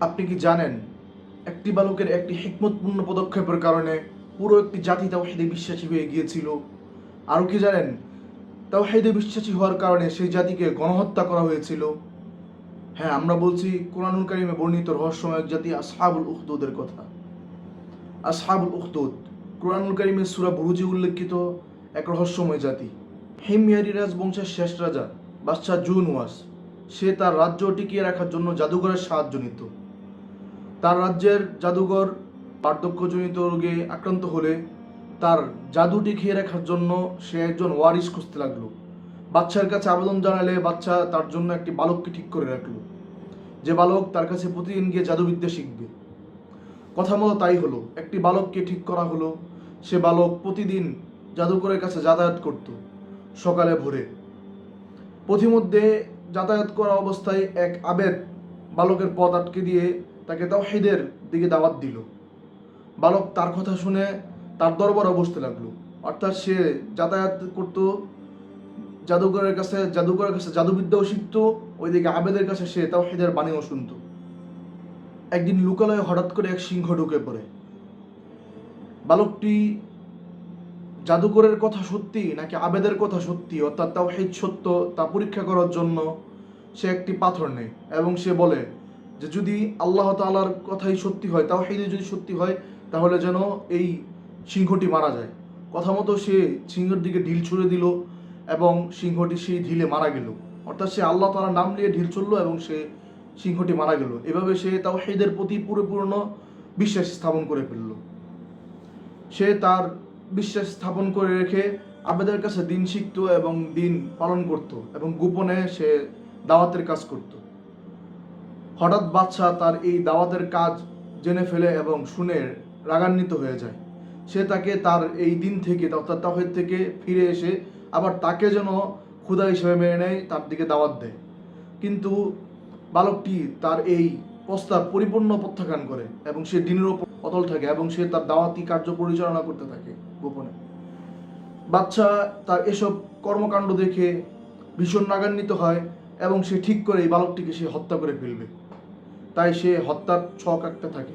আপনি কি জানেন একটি বালকের একটি হিকমতপূর্ণ পদক্ষেপের কারণে পুরো একটি জাতি তাওহীদে বিশ্বাসী হয়ে গিয়েছিল? আরও কি জানেন তাওহীদে বিশ্বাসী হওয়ার কারণে সেই জাতিকে গণহত্যা করা হয়েছিল? হ্যাঁ, আমরা বলছি কুরআনুল কারীমে বর্ণিত রহস্যময় এক জাতি আসহাবুল উখদুদের কথা। আসহাবুল উখদুদ কুরআনুল কারীমের সূরা বুরুজে উল্লেখিত এক রহস্যময় জাতি। হিময়ারি রাজবংশের শেষ রাজা বাদশাহ জুনওয়াস সে তার রাজ্য টিকিয়ে রাখার জন্য জাদুঘরের সাহায্য নিত। তার রাজ্যের জাদুঘর বার্ধক্যজনিত রোগে আক্রান্ত হলে তার জাদু টিকিয়ে রাখার জন্য সে একজন ওয়ারিশ খুঁজতে লাগলো। বাচ্চার কাছে আবেদন জানালে বাচ্চা তার জন্য একটি বালককে ঠিক করে রাখলো, যে বালক তার কাছে প্রতিদিন গিয়ে জাদুবিদ্যা শিখবে। কথা মতো তাই হলো, একটি বালককে ঠিক করা হলো। সে বালক প্রতিদিন জাদুকরের কাছে যাতায়াত করত। সকালে ভোরে পথিমধ্যে যাতায়াত করা অবস্থায় এক আবেদ বালকের পথ আটকে দিয়ে তাকে তাওহীদের দিকে দাওয়াত দিল। বালক তার কথা শুনে তার দরবারে বসতে লাগলো। অর্থাৎ সে যাতায়াত করত, জাদুকরের কাছে জাদুবিদ্যাও শিখত, ওইদিকে আবেদের কাছে সে তাওহীদের বাণীও শুনত। একদিন লোকালয়ে হঠাৎ করে এক সিংহ ঢুকে পড়ে। বালকটি জাদুকরের কথা সত্যি নাকি আবেদের কথা সত্যি, অর্থাৎ তাওহীদ সত্য, তা পরীক্ষা করার জন্য সে একটি পাথর নেয় এবং সে বলে যে যদি আল্লাহ তাআলার কথাই সত্যি হয়, তাওহীদই যদি সত্যি হয়, তাহলে যেন এই সিংহটি মারা যায়। কথা মতো সে সিংহের দিকে ঢিল ছুঁড়ে দিল এবং সিংহটি সেই ঢিলে মারা গেল। অর্থাৎ সে আল্লাহ তাআলার নাম নিয়ে ঢিল ছুড়ল এবং সে সিংহটি মারা গেল। এভাবে সে তাওহীদের প্রতি পরিপূর্ণ বিশ্বাস স্থাপন করে ফেলল। সে তার বিশ্বাস স্থাপন করে রেখে আবেদের কাছে দিন শিখত এবং দিন পালন করত এবং গোপনে সে দাওয়াতের কাজ করত। হঠাৎ বাদশাহ তার এই দাওয়াতের কাজ জেনে ফেলে এবং শুনে রাগান্বিত হয়ে যায়। সে তাকে তার এই দিন থেকে অর্থাৎ তাওহীদ থেকে ফিরে এসে আবার তাকে যেন খোদা হিসেবে মেনে নেয়, তার দিকে দাওয়াত দেয়। কিন্তু বালকটি তার এই প্রস্তাব পরিপূর্ণ প্রত্যাখ্যান করে এবং সে দিনের ওপর অটল থাকে এবং সে তার দাওয়াতি কার্য পরিচালনা করতে থাকে গোপনে। বাদশা তার এসব কর্মকাণ্ড দেখে ভীষণ রাগান্বিত হয় এবং সে ঠিক করে এই বালকটিকে সে হত্যা করে ফেলবে। তাই সে হত্যার ছক আঁকতে থাকে।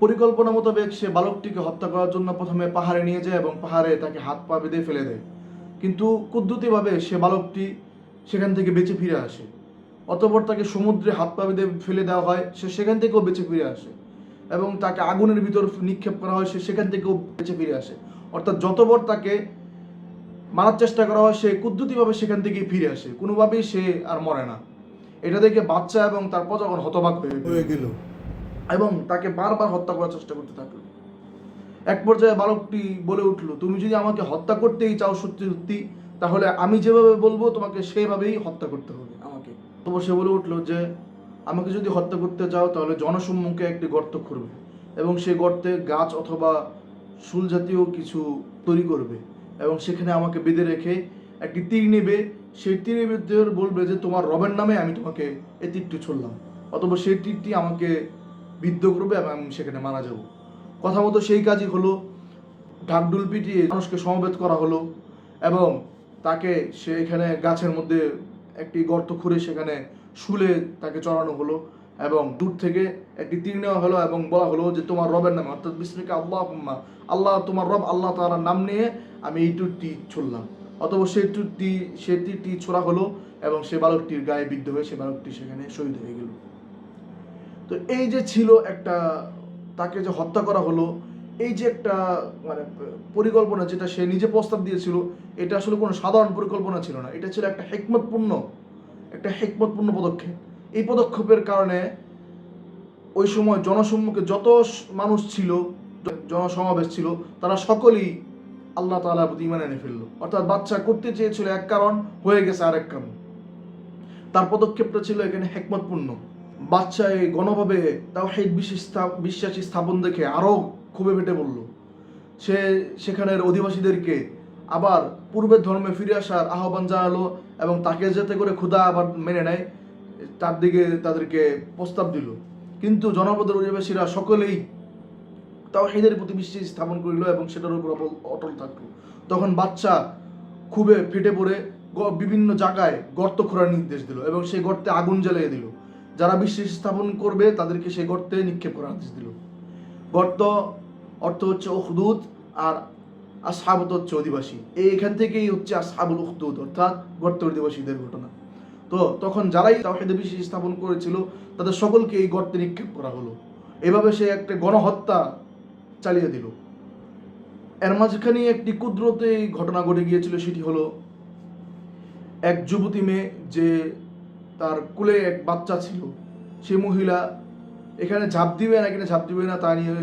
পরিকল্পনা মোতাবেক সে বালকটিকে হত্যা করার জন্য প্রথমে পাহাড়ে নিয়ে যায় এবং পাহাড়ে তাকে হাত পা বেঁধে ফেলে দেয়। কিন্তু কুদ্দুতিভাবে সে বালকটি সেখান থেকে বেঁচে ফিরে আসে। অতঃপর তাকে সমুদ্রে হাত পা বেঁধে ফেলে দেওয়া হয়, সে সেখান থেকেও বেঁচে ফিরে আসে এবং তাকে আগুনের ভিতর নিক্ষেপ করা হয়, সে সেখান থেকেও বেঁচে ফিরে আসে। অর্থাৎ যতবার তাকে মারার চেষ্টা করা হয় সে কুদ্দুতিভাবে সেখান থেকেই ফিরে আসে, কোনোভাবেই সে আর মরে না। এটা দেখে বাচ্চা এবং তার প্রজাগণ হতবাক হয়ে গেল এবং তাকে বারবার হত্যা করার চেষ্টা করতে থাকলো। এক পর্যায়ে বালকটি বলে উঠল, তুমি যদি আমাকে হত্যা করতেই চাও সত্যি সত্যি, তাহলে আমি যেভাবে বলবো তোমাকে সেভাবেই হত্যা করতে হবে আমাকে। তবু সে বলে উঠল যে আমাকে যদি হত্যা করতে চাও তাহলে জনসম্মুখে একটি গর্ত খুঁড়বে এবং সেই গর্তে গাছ অথবা শুল জাতীয় কিছু তৈরি করবে এবং সেখানে আমাকে বেঁধে রেখে একটি তীর নেবে। সেই তীরের ভিতরে বলবে যে তোমার রবের নামে আমি তোমাকে এই তীরটি ছুড়লাম, অথবা সেই তীরটি আমাকে বিদ্ধ করবে এবং আমি সেখানে মারা যাব। কথা মতো সেই কাজই হলো। ঢাকঢোল পিটিয়ে মানুষকে সমবেত করা হলো এবং তাকে সে এখানে গাছের মধ্যে একটি গর্ত খুঁড়ে সেখানে শুলে তাকে চড়ানো হলো এবং দূর থেকে একটি তীর নেওয়া হলো এবং বলা হলো যে তোমার রবের নামে, অর্থাৎ বিসমিকা আল্লাহুম্মা, আল্লাহ তোমার রব আল্লাহ তাআলার নাম নিয়ে আমি এই তীরটি ছুড়লাম। অথবা সেই তীরটি ছোড়া হলো এবং সে বালকটির গায়ে বিদ্ধ হয়ে সে বালকটি সেখানে শহীদ হয়ে গেল। তো এই যে ছিল একটা, তাকে যে হত্যা করা হলো, এই যে একটা মানে পরিকল্পনা যেটা সে নিজে প্রস্তাব দিয়েছিল, এটা আসলে কোনো সাধারণ পরিকল্পনা ছিল না। এটা ছিল একটা হিকমতপূর্ণ পদক্ষেপ। এই পদক্ষেপের কারণে ওই সময় জনসম্মুখে যত মানুষ ছিল, জনসমাবেশ ছিল, তারা সকলেই আল্লাহ তাআলার প্রতি ঈমান এনে ফেললো। অর্থাৎ বাচ্চা করতে চেয়েছিল এক কারণ, হয়ে গেছে আরেক কারণ। তার পদক্ষেপটা ছিল এখানে হিকমতপূর্ণ। বাচ্চা এই গণভাবে তাওহীদ বিশ্বাসী স্থাপন দেখে আরও ক্ষোভে ফেটে পড়ল। সে সেখানের অধিবাসীদেরকে আবার পূর্বের ধর্মে ফিরে আসার আহ্বান জানালো এবং তাকে যাতে করে খোদা আবার মেনে নেয় তার দিকে তাদেরকে প্রস্তাব দিল। কিন্তু জনপদের অধিবাসীরা সকলেই তাওহীদের প্রতি বিশ্বাস স্থাপন করিল এবং সেটার উপর অটল থাকলো। তখন বাচ্চা ক্ষোভে ফেটে পড়ে বিভিন্ন জায়গায় গর্ত খোঁড়ার নির্দেশ দিল এবং সেই গর্তে আগুন জ্বালিয়ে দিল যারা বিশ্বাস স্থাপন করবে তাদেরকে সেই গর্তে নিক্ষেপ করার আদেশ দিল। গর্ত অর্থ হচ্ছে উখদুদ, আর আসহাবত হচ্ছে অধিবাসী। এখান থেকেই হচ্ছে আসহাবুল উখদুদ অর্থাৎ গর্তের অধিবাসীদের ঘটনা। তো তখন যারাই তাওহীদে বিশ্বাস স্থাপন করেছিল তাদের সকলকে এই গর্তে নিক্ষেপ করা হলো। এভাবে সে একটা গণহত্যা চালিয়ে দিল। এর মাঝখানে একটি কুদরতে ঘটনা ঘটে গিয়েছিল, সেটি হলো এক যুবতী মেয়ে, যে তার কোলে এক বাচ্চা ছিল, সে মহিলা এখানে ঝাঁপ দিবে না কিনা ঝাঁপ দিবে না তা নিয়ে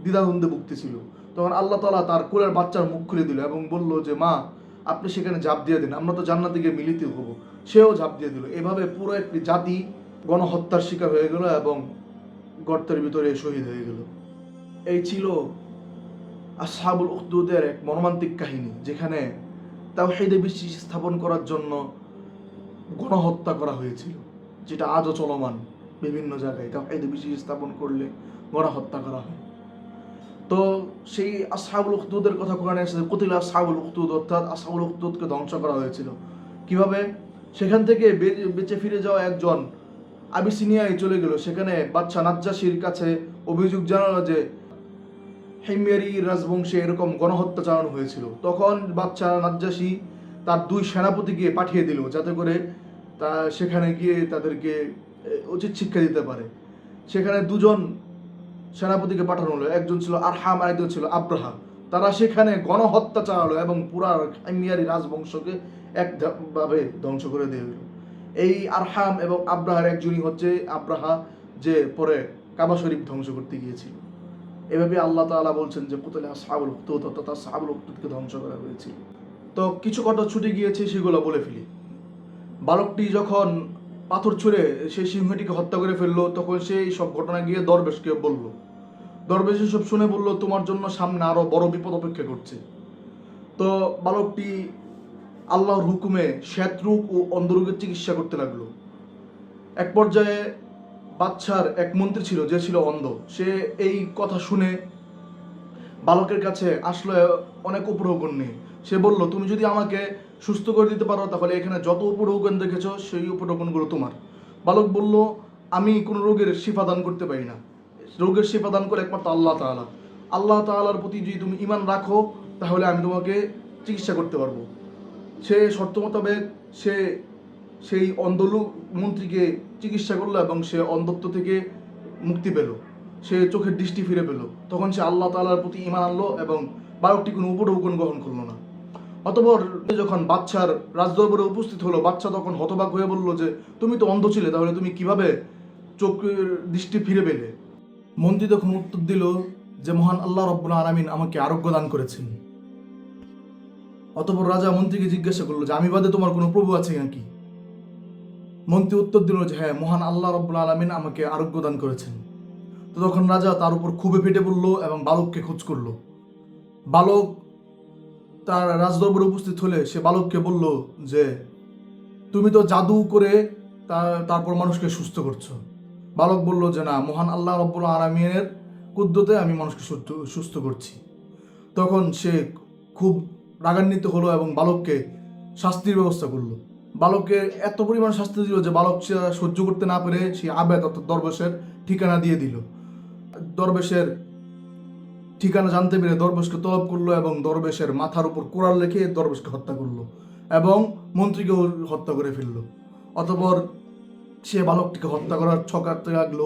দ্বিধাদ্বন্দ্বে ভুগতেছিল। তখন আল্লাহ তাআলা তার কোলের বাচ্চার মুখ খুলে দিল এবং বলল যে মা, আপনি সেখানে ঝাঁপ দিয়ে দিন, আমরা তো জান্নাতে গিয়ে মিলিত হব। সেও ঝাঁপ দিয়ে দিল। এভাবে পুরো একটি জাতি গণহত্যার শিকার হয়ে গেল এবং গর্তের ভিতরে শহীদ হয়ে গেল। এই ছিল আসহাবুল উখদুদের এক মর্মান্তিক কাহিনী, যেখানে তাওহীদে বিশ্বাস স্থাপন করার জন্য গণহত্যা করা হয়েছিল, যেটা আজও চলমান। বিভিন্ন জায়গায় তাওহীদে বিশ্বাস স্থাপন করলে গণহত্যা করা হয়। তো সেই আসহাবুল উখদুদের কথা কোরআনে এসেছে, কুতিলা আসহাবুল উখদুদ, অর্থাৎ আসহাবুল উখদুদকে ধ্বংস করা হয়েছিল। কিভাবে? সেখান থেকে বেঁচে ফিরে যাওয়া একজন আবিসিনিয়ায় চলে গেল। সেখানে বাদশা নাজ্জাশীর কাছে অভিযোগ জানালো যে হিময়ারি রাজবংশে এরকম গণহত্যা চালানো হয়েছিল। তখন বাদশা নাজ্জাশী তার 2 সেনাপতিকে পাঠিয়ে দিল, যাতে করে তা সেখানে গিয়ে তাদেরকে উচিত শিক্ষা দিতে পারে। সেখানে 2 জন সেনাপতিকে পাঠানো হলো, একজন ছিল আরহাম আর একজন ছিল আব্রাহা। তারা সেখানে গণহত্যা চালালো এবং পুরা হিময়ারি রাজবংশকে একভাবে ধ্বংস করে দিয়ে গেল। এই আরহাম এবং আব্রাহার একজনই হচ্ছে আব্রাহা, যে পরে কাবা শরীফ ধ্বংস করতে গিয়েছিল। এভাবে আল্লাহ তাআলা বলছেন যে কুতিলা আসহাবুল উখদুদ, অর্থাৎ আসহাবুল উখদুদকে ধ্বংস করা হয়েছিল। তো কিছু কথা ছুটে গিয়েছে, সেগুলো বলে ফেলি। বালকটি যখন পাথর ছুঁড়ে সেই সিংহটিকে হত্যা করে ফেললো, তখন সেই সব ঘটনা গিয়ে দরবেশকে বলল। দরবেশ সব শুনে বলল, তোমার জন্য সামনে আরো বড় বিপদ অপেক্ষা করছে। তো বালকটি আল্লাহর হুকুমে শ্বেতরোগ ও অন্ধরোগের চিকিৎসা করতে লাগলো। এক পর্যায়ে বাদশার এক মন্ত্রী ছিল, যে ছিল অন্ধ। সে এই কথা শুনে বালকের কাছে আসলো অনেক উপঢৌকন নিয়ে। সে বলল, তুমি যদি আমাকে সুস্থ করে দিতে পারো তাহলে এখানে যত উপঢৌকন দেখেছো সেই উপঢৌকনগুলো তোমার। বালক বলল, আমি কোনো রোগের শিফা দান করতে পারি না, রোগের শিফা দান করে একমাত্র আল্লাহ তাআলা। আল্লাহ তাআলার প্রতি যদি তুমি ঈমান রাখো তাহলে আমি তোমাকে চিকিৎসা করতে পারবো। সে শর্ত মোতাবেক সে সেই অন্ধলোক মন্ত্রীকে চিকিৎসা করলো এবং সে অন্ধত্ব থেকে মুক্তি পেল, সে চোখের দৃষ্টি ফিরে পেল। তখন সে আল্লাহ তাআলার প্রতি ঈমান আনলো এবং বালকটি কোনো উপঢৌকন গ্রহণ করলো না। অতঃপর যখন বাদশার রাজদরবারে উপস্থিত হলো, বাদশা তখন হতবাক হয়ে বলল যে তুমি তো অন্ধ ছিলে, তাহলে তুমি কিভাবে চোখের দৃষ্টি ফিরে পেলে? মন্ত্রী তখন উত্তর দিল যে মহান আল্লাহ রাব্বুল আলামিন আমাকে আরোগ্য দান করেছেন। অতঃপর রাজা মন্ত্রীকে জিজ্ঞাসা করলো যে আমি বাদে তোমার কোনো প্রভু আছে নাকি? মন্ত্রী উত্তর দিল যে হ্যাঁ, মহান আল্লাহ রাব্বুল আলামিন আমাকে আরোগ্য দান করেছেন। তো তখন রাজা তার উপর ক্ষোভে ফেটে পড়ল এবং বালককে খোঁজ করলো। বালক তার রাজদরবারে উপস্থিত হলে সে বালককে বলল যে তুমি তো জাদু করে তারপর মানুষকে সুস্থ করছো। বালক বলল যে না, মহান আল্লাহ রাব্বুল আলামিনের কুদরতে আমি মানুষকে সুস্থ করছি। তখন সে খুব রাগান্বিত হলো এবং বালককে শাস্তির ব্যবস্থা করলো। বালককে এত পরিমাণ শাস্তি দিল যে বালক সহ্য করতে না পেরে সেই আবেদ অর্থাৎ দরবেশের ঠিকানা দিয়ে দিল। দরবেশের ঠিকানা জানতে পেরে দরবেশকে তলব করলো এবং দরবেশের মাথার উপর কোড়াল রেখে দরবেশকে হত্যা করলো এবং মন্ত্রীকেও হত্যা করে ফেললো। অতঃপর সে বালকটিকে হত্যা করার ছকাতে লাগলো।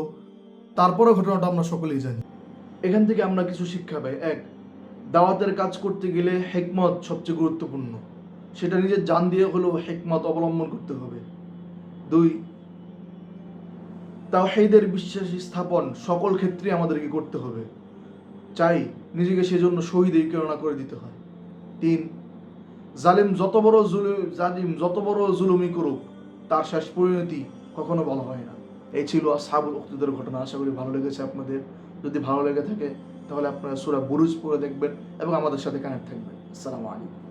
তারপরে ঘটনাটা আমরা সকলেই জানি। এখান থেকে আমরা কিছু শিক্ষা পাই। 1, দাওয়াতের কাজ করতে গেলে হিকমত সবচেয়ে গুরুত্বপূর্ণ, সেটা নিজের জান দিয়ে হলেও হিকমত অবলম্বন করতে হবে। 2, তাওহীদের বিশ্বাস স্থাপন সকল ক্ষেত্রে আমাদেরকে করতে হবে, চাই নিজেকে সেজন্য শহীদের প্রেরণা করে দিতে হয়। 3, জালিম যত বড় জুলুমি করুক তার শেষ পরিণতি কখনো বলা হয় না। এই ছিল আসহাবুল উখদুদের ঘটনা। আশা করি ভালো লেগেছে আপনাদের। যদি ভালো লেগে থাকে তাহলে আপনারা সূরা বুরুজ পড়ে দেখবেন এবং আমাদের সাথে কানেক্ট থাকবেন। আসসালামু আলাইকুম।